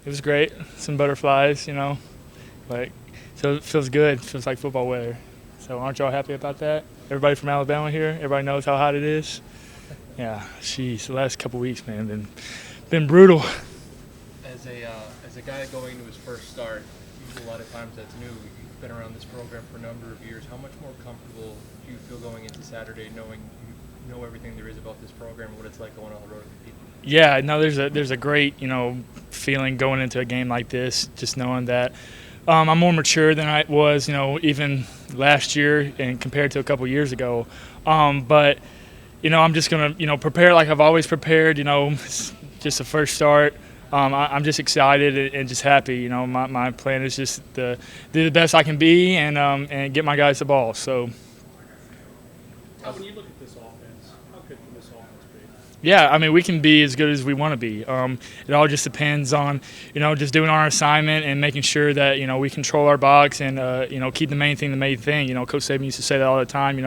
It was great. Some butterflies, but so it feels good. Feels like football weather. So aren't y'all happy about that? Everybody from Alabama here. Everybody knows how hot it is. Yeah, jeez, the last couple weeks, man, been brutal. As a guy going to his first start, a lot of times that's new. You've been around this program for a number of years. How much more comfortable do you feel going into Saturday, knowing you know everything there is about this program and what it's like going on the road with people? Yeah, no, there's a great feeling going into a game like this, just knowing that I'm more mature than I was, even last year and compared to a couple years ago. But I'm just gonna prepare like I've always prepared. It's just the first start. I'm just excited and just happy. My plan is just to do the best I can be and get my guys the ball. So. When you look at this offense, how good can this offense be? Yeah, I mean, we can be as good as we want to be. It all just depends on, just doing our assignment and making sure that, we control our box and, keep the main thing the main thing. Coach Saban used to say that all the time,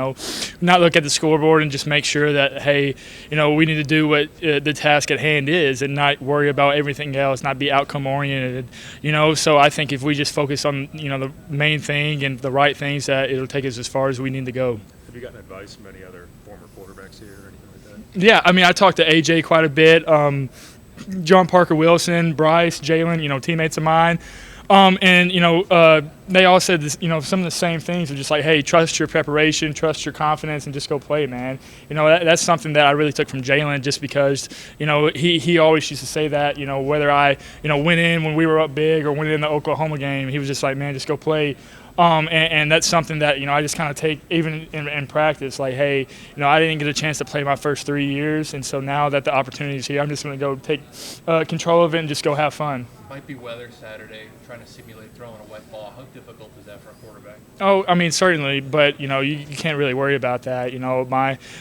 not look at the scoreboard and just make sure that, hey, we need to do what the task at hand is and not worry about everything else, not be outcome oriented, So I think if we just focus on, the main thing and the right things, that it'll take us as far as we need to go. Have you gotten advice from any other former quarterbacks here or anything like that? Yeah, I mean, I talked to AJ quite a bit. John Parker Wilson, Bryce, Jalen, teammates of mine. They all said this, some of the same things. They're just like, hey, trust your preparation, trust your confidence, and just go play, man. That's something that I really took from Jalen just because, he always used to say that, whether I, went in when we were up big or went in the Oklahoma game, he was just like, man, just go play. And that's something that, I just kind of take even in practice, like, hey, I didn't get a chance to play my first 3 years. And so now that the opportunity is here, I'm just going to go take control of it and just go have fun. Might be weather Saturday, trying to simulate throwing a wet ball. How difficult is that for a quarterback? Oh, I mean, certainly, but, you can't really worry about that.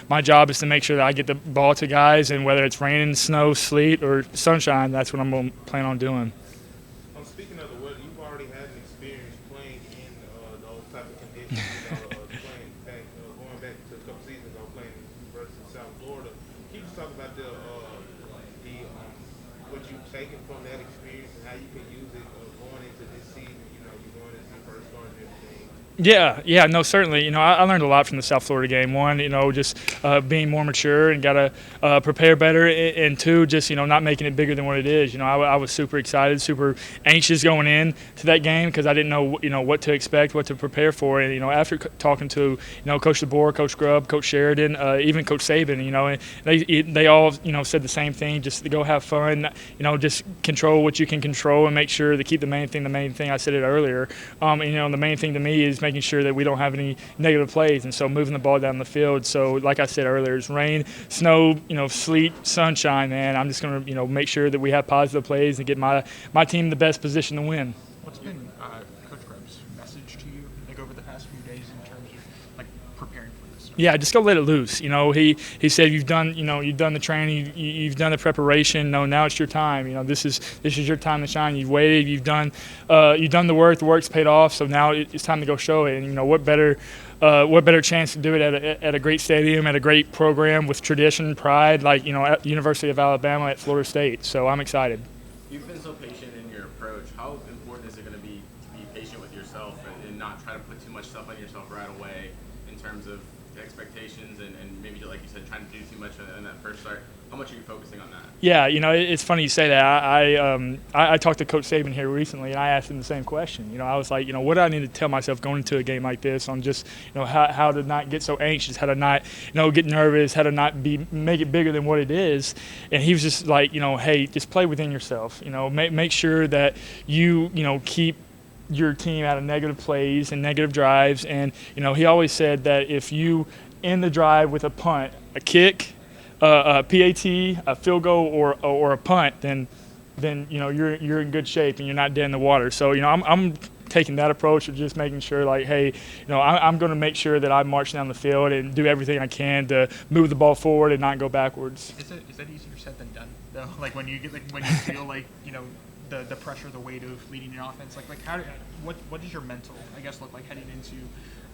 My job is to make sure that I get the ball to guys, and whether it's raining, snow, sleet, or sunshine, that's what I'm going to plan on doing. Speaking of the weather, you've already had an experience playing in those type of conditions, going back to a couple seasons ago, playing versus South Florida. Can you just talk about what you've taken from that experience and how you can use it going into this season? You're going into your first start and everything. Yeah, no, certainly. I learned a lot from the South Florida game. One, just being more mature and got to prepare better, and two, just not making it bigger than what it is. I was super excited, super anxious going in to that game because I didn't know what to expect, what to prepare for. And after talking to Coach DeBoer, Coach Grubb, Coach Sheridan, even Coach Saban, and they all said the same thing: just to go have fun, just control what you can control and make sure to keep the main thing the main thing. I said it earlier. The main thing to me is making sure that we don't have any negative plays, and so moving the ball down the field. So like I said earlier, it's rain, snow, sleet, sunshine, man. I'm just going to make sure that we have positive plays and get my team the best position to win. What's been Coach Grubb's message to you, over the past few days in terms of preparing for this? Yeah, just go let it loose. He said you've done the training, you've done the preparation. No, now it's your time. This is your time to shine. You've waited, you've done the work. The work's paid off. So now it's time to go show it. And what better chance to do it at a great stadium, at a great program with tradition, pride, like at University of Alabama, at Florida State. So I'm excited. You've been so patient in your approach. How important is it going to be patient with yourself and not try to put too much stuff on yourself right away in terms of the expectations and maybe, like you said, trying to do too much in that first start? How much are you focusing on that? Yeah, it's funny you say that. I talked to Coach Saban here recently, and I asked him the same question. I was like, what do I need to tell myself going into a game like this on just, how to not get so anxious, how to not, get nervous, how to not make it bigger than what it is. And he was just like, hey, just play within yourself. Make sure that you, keep your team out of negative plays and negative drives. And, he always said that if you end the drive with a punt, a kick, a PAT, a field goal, or a punt, then you're in good shape and you're not dead in the water. So I'm taking that approach of just making sure, like, hey, I'm going to make sure that I march down the field and do everything I can to move the ball forward and not go backwards. Is that easier said than done though? When you feel the pressure, the weight of leading your offense, what does your mental, I guess, look like heading into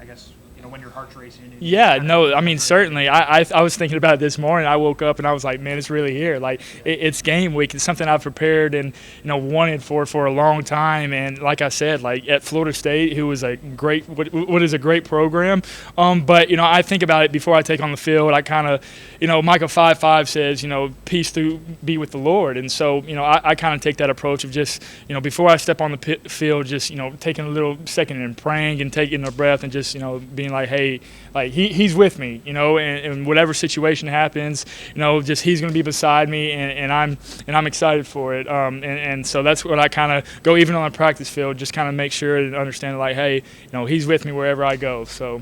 I guess, when your heart's racing. And Yeah, no, I mean, certainly. I was thinking about it this morning. I woke up and I was like, man, it's really here. Like, it's game week. It's something I've prepared and, wanted for a long time. And like I said, like at Florida State, who was a great, what is a great program. But, I think about it before I take on the field. I kind of, Micah 5:5 says, peace be with the Lord. And so, I kind of take that approach of just, before I step on the field, just, taking a little second and praying and taking a breath and just, being like, hey, like he's with me, and whatever situation happens, just he's going to be beside me, and I'm excited for it. And so that's what I kind of go, even on the practice field, just kind of make sure and understand, like, hey, he's with me wherever I go. So.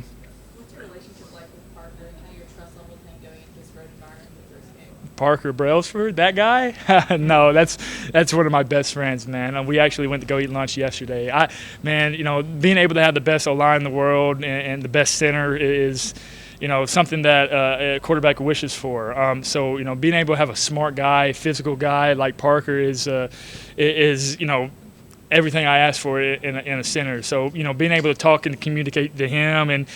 What's your relationship like with Parker and how your trust level with him going into this road environment in the first game? Parker Brailsford, that guy? No, that's one of my best friends, man. We actually went to go eat lunch yesterday. Being able to have the best O-line in the world and the best center is, something that a quarterback wishes for. So, being able to have a smart guy, physical guy like Parker is everything I asked for in a center. So, being able to talk and communicate to him and,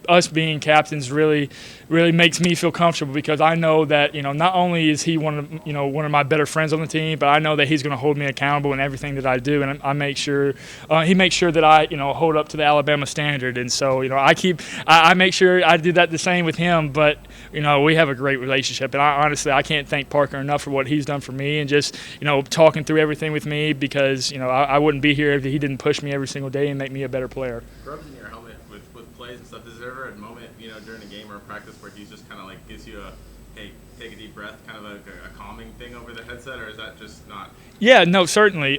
us being captains really makes me feel comfortable because I know that, not only is he one of my better friends on the team, but I know that he's going to hold me accountable in everything that I do. And I make sure, he makes sure that I, hold up to the Alabama standard. And so, I make sure I do that the same with him. But, we have a great relationship. And honestly, I can't thank Parker enough for what he's done for me and just, talking through everything with me because, I wouldn't be here if he didn't push me every single day and make me a better player. Rubbing in your helmet with plays and stuff, is there ever a moment, during a game or a practice where he just kind of like gives you a, hey, take a deep breath, kind of a calming thing over the headset, or is that just not? Yeah, no, certainly.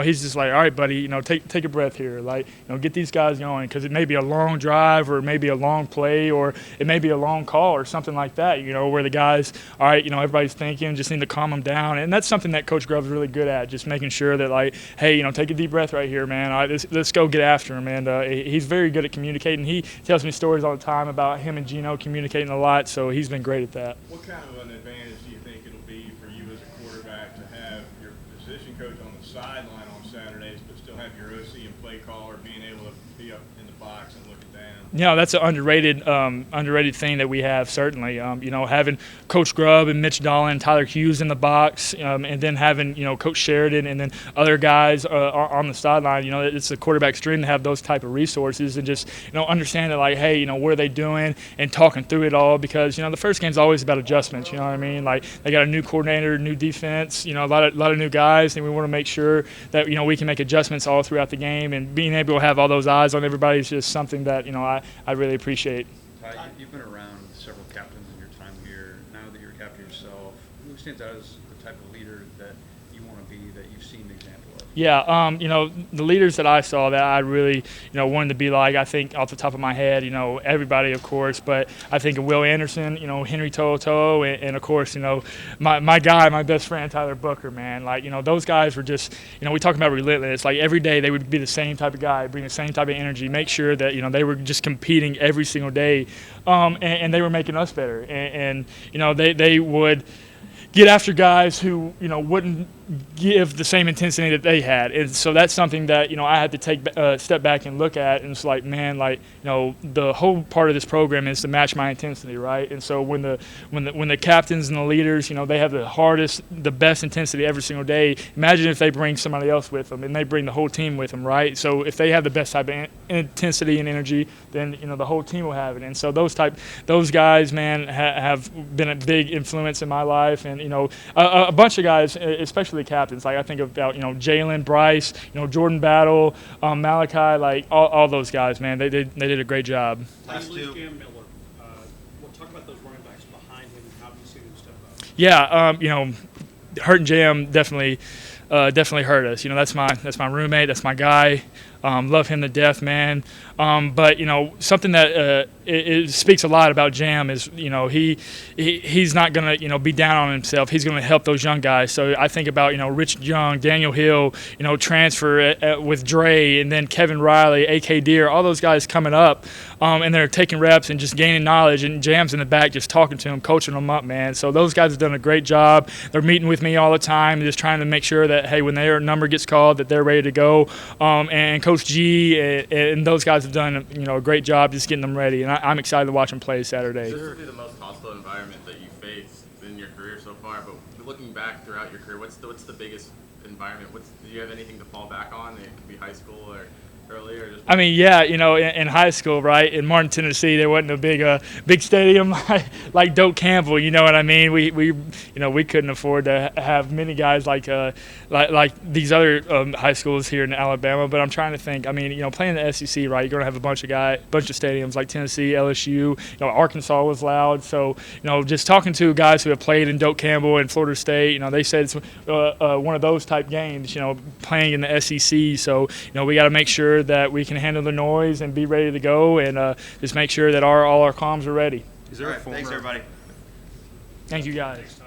He's just like, all right, buddy, take a breath here. Like, get these guys going because it may be a long drive or it may be a long play or it may be a long call or something like that, where the guys, all right, everybody's thinking, just need to calm them down. And that's something that Coach Grubb's really good at, just making sure that, like, hey, take a deep breath right here, man. All right, let's go get after him. And he's very good at communicating. He tells me stories all the time about him and Gino communicating a lot, so he's been great at that. What kind of an advantage do you think it'll be for you as a quarterback to have your position coach on the sideline on Saturdays, but still have your OC and play caller being able to be up in the box and looking down? That's an underrated thing that we have, certainly. Having Coach Grubb and Mitch Dolan and Tyler Hughes in the box, and then having, Coach Sheridan and then other guys on the sideline, it's a quarterback's dream to have those type of resources and just, understand that, like, hey, what are they doing and talking through it all because, the first game's always about adjustments, you know what I mean? Like, they got a new coordinator, new defense, a lot of new guys, and we want to make sure that, we can make adjustments all throughout the game, and being able to have all those eyes on everybody is just something that, I really appreciate. Ty, you've been around several captains in your time here. Now that you're a captain yourself, who stands out as the type of leader that you want to be, that you've seen an example of? Yeah, the leaders that I saw that I really, wanted to be like, I think off the top of my head, everybody, of course, but I think of Will Anderson, Henry To'oTo'o, and of course, my guy, my best friend, Tyler Booker, man. Like, those guys were just, we talk about relentless. Like, every day they would be the same type of guy, bring the same type of energy, make sure that, they were just competing every single day, and they were making us better. And they would get after guys who, wouldn't give the same intensity that they had. And so that's something that, I had to take a step back and look at. And it's like, man, like, the whole part of this program is to match my intensity, right? And so when the captains and the leaders, they have the best intensity every single day, imagine if they bring somebody else with them and they bring the whole team with them, right? So if they have the best type of intensity and energy, then, the whole team will have it. And so those guys, man, have been a big influence in my life. And, a bunch of guys, especially the captains, like I think about, Jalen, Bryce, Jordan Battle, Malachi, like all those guys, man, they did a great job. Last two. Cam Miller. Talk about those running backs behind him and how do you see them step up? Yeah, Hurt and Jam definitely hurt us. That's my roommate, that's my guy. Love him to death, man. But something that it speaks a lot about Jam is he's not gonna be down on himself. He's gonna help those young guys. So I think about Rich Young, Daniel Hill, transfer with Dre, and then Kevin Riley, A.K. Deere, all those guys coming up, and they're taking reps and just gaining knowledge. And Jam's in the back just talking to them, coaching them up, man. So those guys have done a great job. They're meeting with me all the time, just trying to make sure that that, hey, when their number gets called, that they're ready to go. And Coach G and those guys have done, a great job just getting them ready. And I'm excited to watch them play Saturday. This would be the most hostile environment that you faced in your career so far. But looking back throughout your career, what's the biggest environment? Do you have anything to fall back on? It could be high school or earlier. I mean, yeah, in high school, right, in Martin, Tennessee, there wasn't a big stadium like Doak Campbell. You know what I mean? We couldn't afford to have many guys like these other high schools here in Alabama. But I'm trying to think. I mean, playing the SEC, right, you're going to have a bunch of stadiums like Tennessee, LSU. Arkansas was loud. So, just talking to guys who have played in Doak Campbell and Florida State, they said it's one of those type games. Playing in the SEC. So, we got to make sure that we can handle the noise and be ready to go, and just make sure that all our comms are ready. Is there a former, thanks, everybody. Thank you, guys.